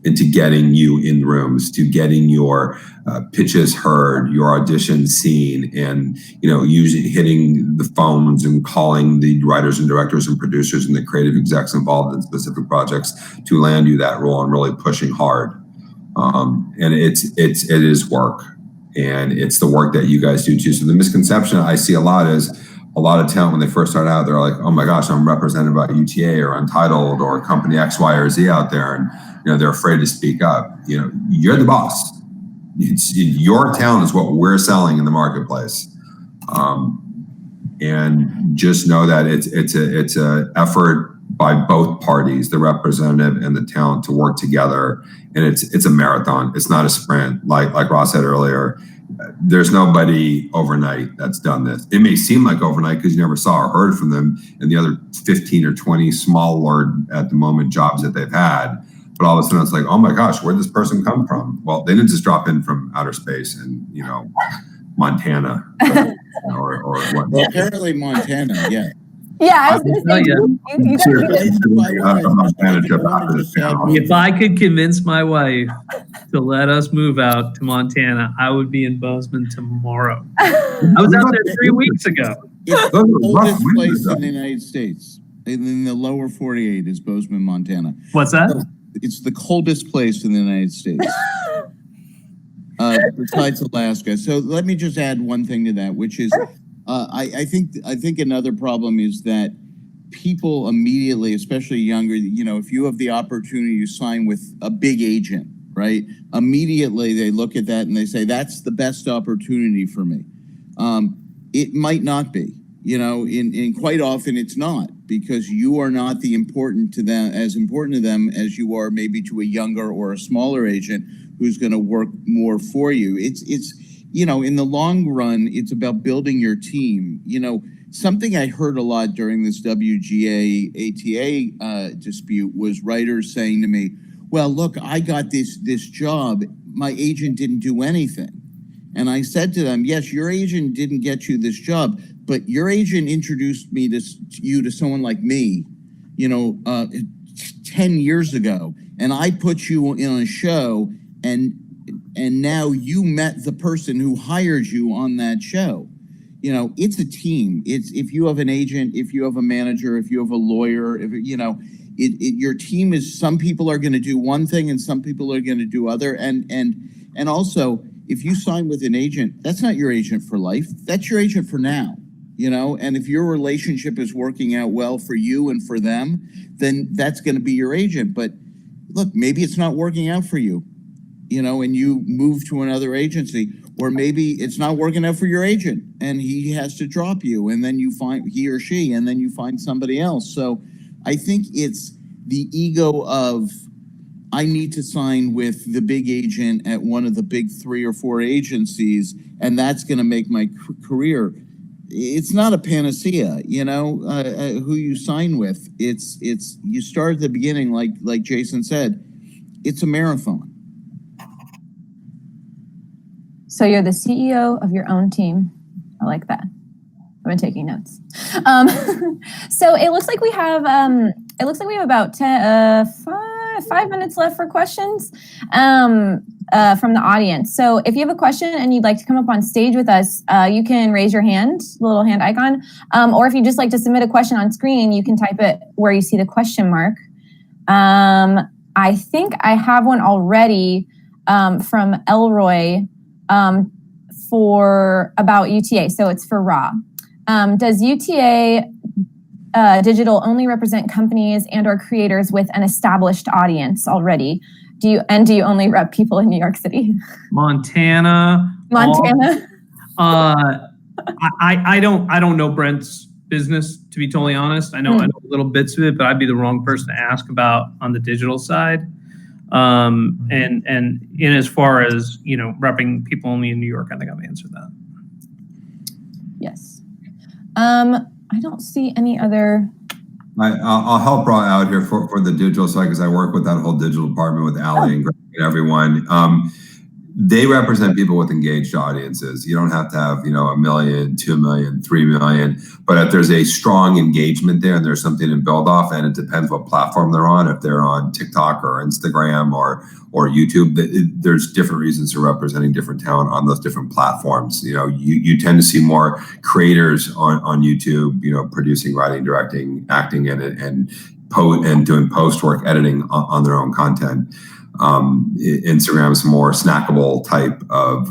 into getting you in rooms, to getting your pitches heard, your auditions seen, and usually hitting the phones and calling the writers and directors and producers and the creative execs involved in specific projects to land you that role, and really pushing hard. And it is work, and it's the work that you guys do too. So the misconception I see a lot is, a lot of talent when they first start out, they're like, oh my gosh, I'm represented by UTA or Untitled or company X, Y, or Z out there, and they're afraid to speak up. You're the boss. Your talent is what we're selling in the marketplace, and just know that it's a effort by both parties, the representative and the talent, to work together. And it's a marathon. It's not a sprint. Like Ross said earlier, there's nobody overnight that's done this. It may seem like overnight because you never saw or heard from them in the other 15 or 20 smaller at the moment jobs that they've had. But all of a sudden it's like, oh my gosh, where'd this person come from? Well, they didn't just drop in from outer space and, Montana or what. Well, apparently Montana, yeah. Yeah, I was going to say, if I could convince my wife to let us move out to Montana, I would be in Bozeman tomorrow. I was out there 3 weeks ago. It's the oldest place in the United States. In the lower 48 is Bozeman, Montana. What's that? It's the coldest place in the United States. Besides Alaska. So let me just add one thing to that, which is I think another problem is that people immediately, especially younger, if you have the opportunity to sign with a big agent, right? Immediately they look at that and they say, that's the best opportunity for me. It might not be, and quite often it's not, because you are not as important to them as you are maybe to a younger or a smaller agent who's going to work more for you. It's in the long run, it's about building your team. Something I heard a lot during this WGA ATA dispute was writers saying to me, well, look, I got this job. My agent didn't do anything. And I said to them, yes, your agent didn't get you this job, but your agent introduced you to someone like me, 10 years ago. And I put you in a show, and now you met the person who hired you on that show. It's a team. It's if you have an agent, if you have a manager, if you have a lawyer, your team is, some people are going to do one thing and some people are going to do other. And also, if you sign with an agent, that's not your agent for life. That's your agent for now, and if your relationship is working out well for you and for them, then that's going to be your agent. But look, maybe it's not working out for you, and you move to another agency, or maybe it's not working out for your agent and he has to drop you, and then you find he or she, and then you find somebody else. So I think it's the ego of, I need to sign with the big agent at one of the big 3 or 4 agencies, and that's going to make my career. It's not a panacea, who you sign with. It's you start at the beginning, like Jason said, it's a marathon. So you're the CEO of your own team. I like that. I've been taking notes. So it looks like we have about 5 minutes left for questions from the audience. So if you have a question and you'd like to come up on stage with us, you can raise your hand, the little hand icon, or if you just like to submit a question on screen, you can type it where you see the question mark. I think I have one already from Elroy about UTA. So it's for Ra. Does UTA digital only represent companies and or creators with an established audience already? Do you only rep people in New York City? Montana. I don't know Brent's business, to be totally honest. I know little bits of it, but I'd be the wrong person to ask about on the digital side. And in as far as repping people only in New York, I think I've answered that. Yes. I don't see any other. I'll help Ra out here for the digital side, because I work with that whole digital department with Allie and Greg and everyone. They represent people with engaged audiences. You don't have to have, 1 million, 2 million, 3 million, but if there's a strong engagement there and there's something to build off, and it depends what platform they're on, if they're on TikTok or Instagram or YouTube, there's different reasons for representing different talent on those different platforms. You tend to see more creators on YouTube, producing, writing, directing, acting in it, and doing post work, editing on their own content. Instagram's more snackable type of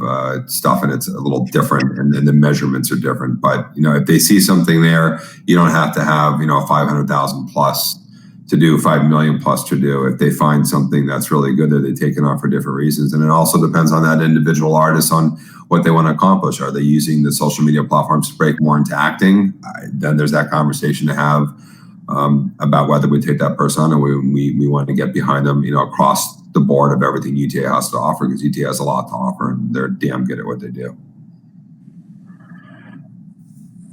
stuff, and it's a little different, and then the measurements are different. But if they see something there, you don't have to have 500,000 plus to do, 5 million plus to do. If they find something that's really good, that they take it on for different reasons. And it also depends on that individual artist on what they want to accomplish. Are they using the social media platforms to break more into acting? Then there's that conversation to have about whether we take that person on, and we want to get behind them, across the board of everything UTA has to offer, because UTA has a lot to offer and they're damn good at what they do.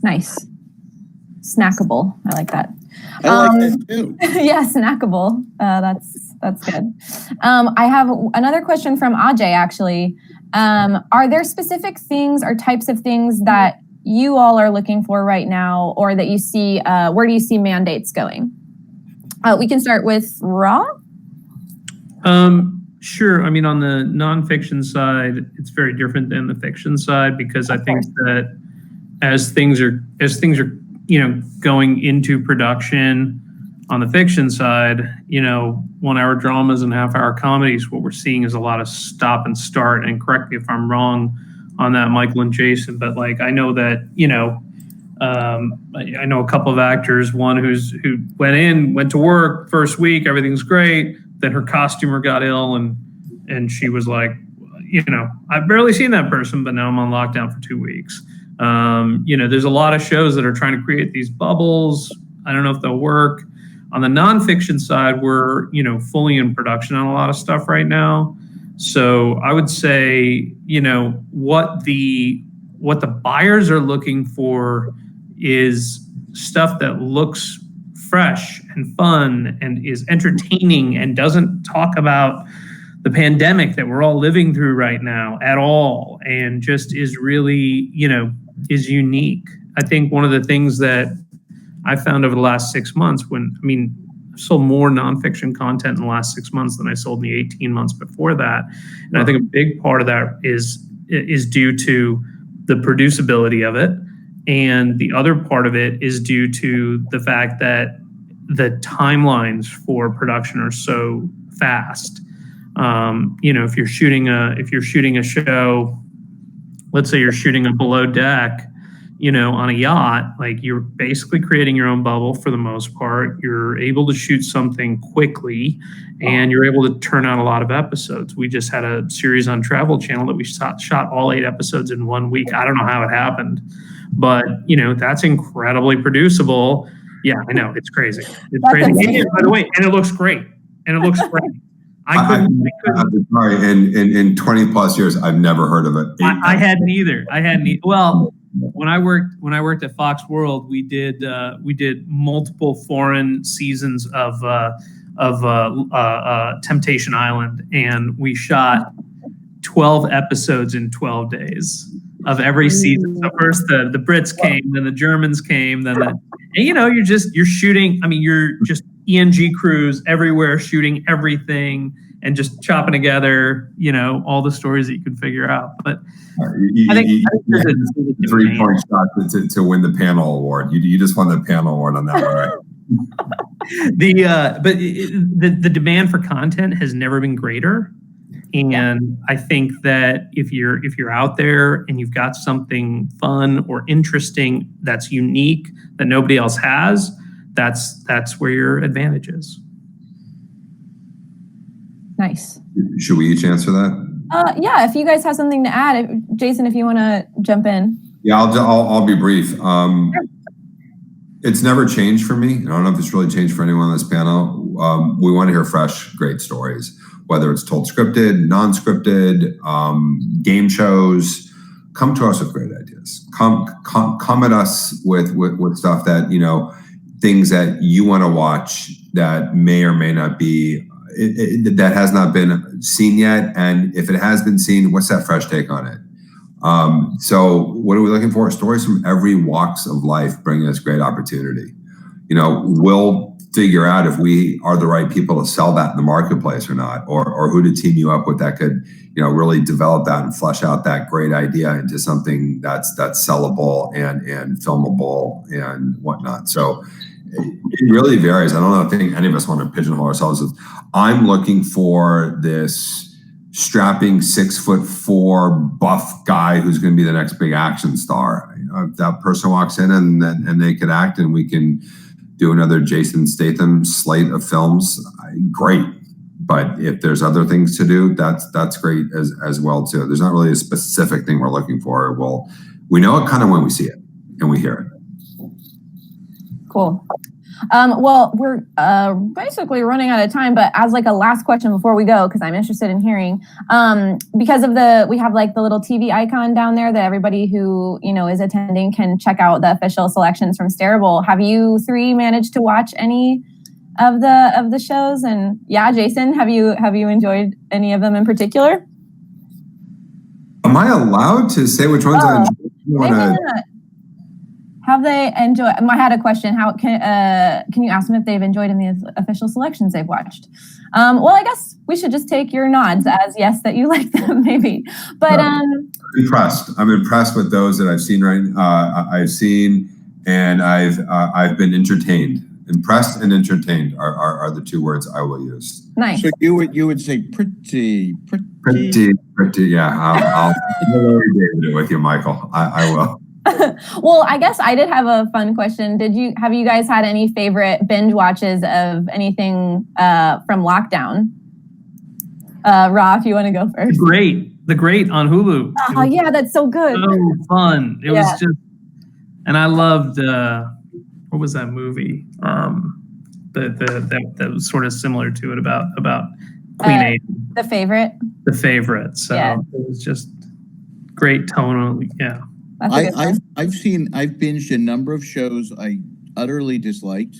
Nice. Snackable. I like that. I like that too. Yeah, snackable. That's good. I have another question from Ajay, actually. Are there specific things or types of things that you all are looking for right now, or that you see, where do you see mandates going? We can start with Ra. Sure. I mean, on the nonfiction side, it's very different than the fiction side, because I think that as things are, going into production on the fiction side, 1 hour dramas and half-hour comedies, what we're seeing is a lot of stop and start. And correct me if I'm wrong on that, Michael and Jason, but I know that, I know a couple of actors, one who went to work first week, everything's great. Then her costumer got ill and she was like, I've barely seen that person, but now I'm on lockdown for 2 weeks. There's a lot of shows that are trying to create these bubbles. I don't know if they'll work. On the nonfiction side, we're, fully in production on a lot of stuff right now. So I would say, what the buyers are looking for is stuff that looks fresh and fun and is entertaining and doesn't talk about the pandemic that we're all living through right now at all, and just is really, is unique. I think one of the things that I found over the last 6 months I sold more nonfiction content in the last 6 months than I sold in the 18 months before that. And I think a big part of that is due to the producibility of it. And the other part of it is due to the fact that the timelines for production are so fast. If you're shooting a show, let's say you're shooting a below deck, on a yacht, like you're basically creating your own bubble for the most part. You're able to shoot something quickly and you're able to turn out a lot of episodes. We just had a series on Travel Channel that we shot all 8 episodes in 1 week. I don't know how it happened, but that's incredibly producible. Yeah, I know. It's crazy. It's crazy. And, by the way, and it looks great. Sorry, in 20 plus years, I've never heard of it. I hadn't either. Well, when I worked at Fox World, we did multiple foreign seasons of Temptation Island, and we shot 12 episodes in 12 days of every season. So first the Brits came, then the Germans came, then you're shooting. You're just ENG crews everywhere shooting everything and just chopping together, all the stories that you can figure out. But I think there's a 3-point shot to win the panel award. You just won the panel award on that one, right? The demand for content has never been greater. And I think that if you're out there and you've got something fun or interesting that's unique that nobody else has, that's where your advantage is. Nice. Should we each answer that? Yeah, if you guys have something to add, Jason, if you want to jump in. Yeah, I'll be brief. It's never changed for me. I don't know if it's really changed for anyone on this panel. We want to hear fresh, great stories, whether it's told scripted, non-scripted, game shows. Come to us with great ideas. Come at us with stuff that, things that you want to watch that may or may not be, that has not been seen yet. And if it has been seen, what's that fresh take on it? So what are we looking for? Stories from every walks of life bringing us great opportunity. We'll figure out if we are the right people to sell that in the marketplace or not, or who to team you up with that could, really develop that and flesh out that great idea into something that's sellable and filmable and whatnot. So it really varies. I don't think any of us want to pigeonhole ourselves as, I'm looking for this strapping 6'4" buff guy who's going to be the next big action star. If that person walks in and they could act and we can do another Jason Statham slate of films, great. But if there's other things to do, that's great as well too. There's not really a specific thing we're looking for. Well, we know it kind of when we see it and we hear it. Cool. Well, we're basically running out of time, but as like a last question before we go, because I'm interested in hearing, because of we have like the little TV icon down there that everybody who, is attending can check out the official selections from Stareable. Have you three managed to watch any of the shows? And yeah, Jason, have you enjoyed any of them in particular? Am I allowed to say which ones I enjoyed? Have they enjoyed? I had a question. How can you ask them if they've enjoyed any of the official selections they've watched? Well, I guess we should just take your nods as yes that you like them, maybe. But impressed. I'm impressed with those that I've seen. And I've been entertained. Impressed and entertained are the two words I will use. Nice. So you would say pretty. Yeah, I'll do it with you, Michael. I will. Well, I guess I did have a fun question. Have you guys had any favorite binge watches of anything from lockdown? Ra, if you want to go first. The Great on Hulu. Oh yeah, that's so good. So fun. It was just, and I loved what was that movie? That was sort of similar to it about Queen Anne. The Favorite. The Favorite. So it was just great tonal. Yeah. I've binged a number of shows I utterly disliked.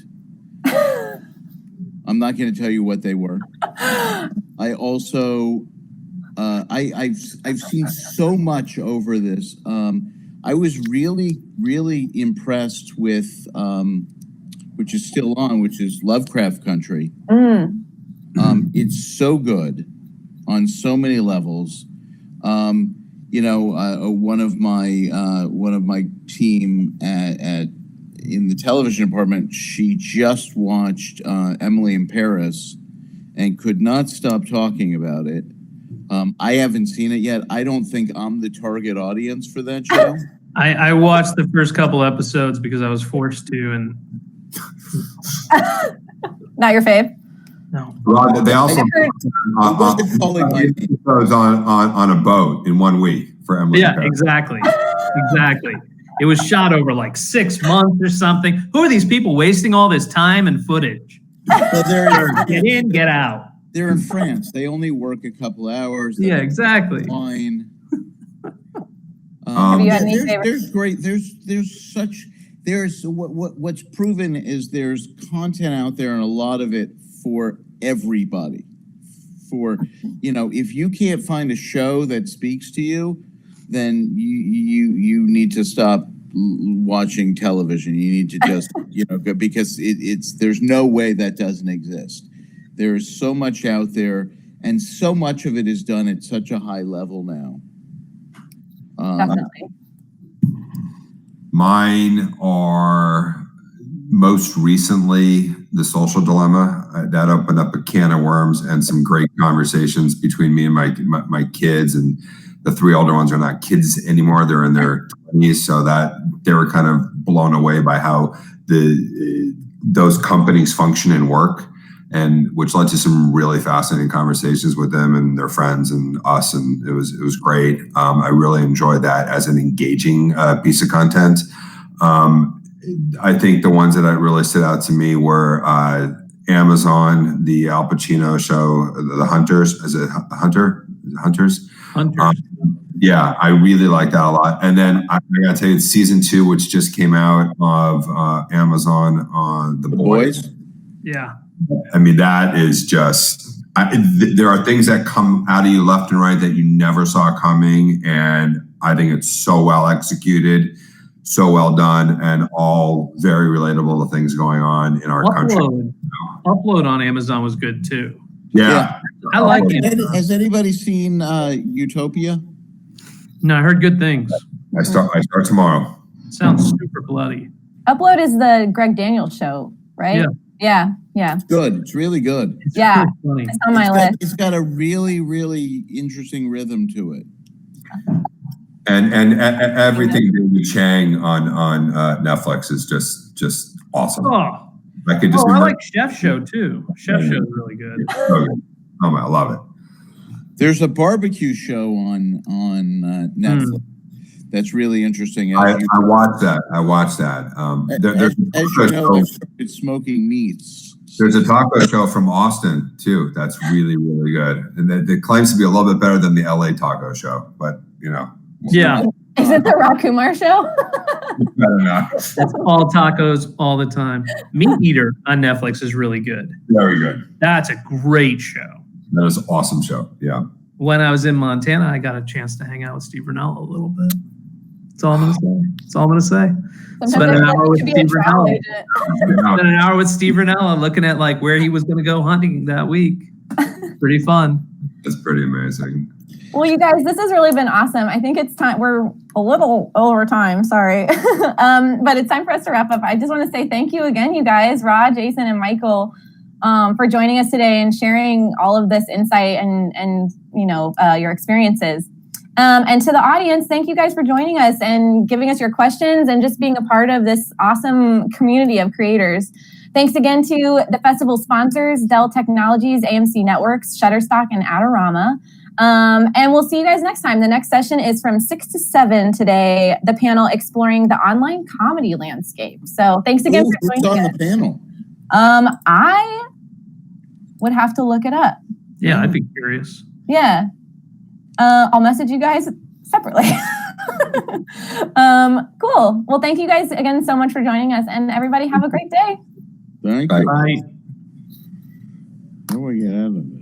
I'm not going to tell you what they were. I also I've seen so much over this. I was really impressed with which is still on, which is Lovecraft Country. It's so good on so many levels. One of my team in the television department, she just watched Emily in Paris and could not stop talking about it. I haven't seen it yet. I don't think I'm the target audience for that show. I watched the first couple episodes because I was forced to, and not your fave. No. Rod, they also episodes on a boat in 1 week for Emily. Yeah, exactly. It was shot over like 6 months or something. Who are these people wasting all this time and footage? Well, get in, get out. They're in France. They only work a couple hours. Yeah, exactly. Fine. Have you had any favorites? What's proven is there's content out there and a lot of it for everybody. If you can't find a show that speaks to you, then you need to stop watching television. You need to just because there's no way that doesn't exist. There's so much out there, and so much of it is done at such a high level now. Definitely. Mine are most recently The Social Dilemma. That opened up a can of worms and some great conversations between me and my kids. And the 3 older ones are not kids anymore; they're in their 20s. So that they were kind of blown away by how those companies function and work, and which led to some really fascinating conversations with them and their friends and us, and it was great. I really enjoyed that as an engaging piece of content. I think the ones that really stood out to me were Amazon, the Al Pacino show, The Hunters. Is it Hunters? Hunters. Yeah, I really like that a lot. And then I gotta tell you, season 2, which just came out of Amazon on The Boys. Yeah. I mean, that is just, there are things that come out of you left and right that you never saw coming. And I think it's so well executed, so well done, and all very relatable to things going on in our country. Upload on Amazon was good too. Yeah. I like it. Has anybody seen Utopia? No, I heard good things. I start tomorrow. Sounds super bloody. Upload is the Greg Daniels show, right? Yeah. It's good. It's really good. It's on my list. It's got a really, really interesting rhythm to it. And everything David Chang on Netflix is just awesome. Oh, I like Chef Show too. Chef Show is really good. Oh man, I love it. There's a barbecue show on Netflix that's really interesting. I watched that. As you know, I've started smoking meats. There's a taco show from Austin too. That's really, really good, and it claims to be a little bit better than the LA taco show. But yeah. Is it the Kumar show? I don't know. That's all tacos all the time. Meat Eater on Netflix is really good. Very good. That's a great show. That is an awesome show. Yeah. When I was in Montana, I got a chance to hang out with Steve Rinella a little bit. That's all I'm going to say. Spent an hour with Steve Rinella. Spent an hour with Steve Rinella looking at like where he was going to go hunting that week. Pretty fun. That's pretty amazing. Well, you guys, this has really been awesome. I think it's time. We're a little over time, sorry. But it's time for us to wrap up. I just want to say thank you again, you guys, Rod, Jason, and Michael, for joining us today and sharing all of this insight and your experiences. And to the audience, thank you guys for joining us and giving us your questions and just being a part of this awesome community of creators. Thanks again to the festival sponsors, Dell Technologies, AMC Networks, Shutterstock, and Adorama. And we'll see you guys next time. The next session is from 6 to 7 today, the panel exploring the online comedy landscape. So thanks again for joining us. Who's on the panel? I would have to look it up. Yeah, I'd be curious. Yeah. I'll message you guys separately. Cool. Well, thank you guys again so much for joining us, and everybody have a great day. Thank Bye. you. Bye. How do I get out of this?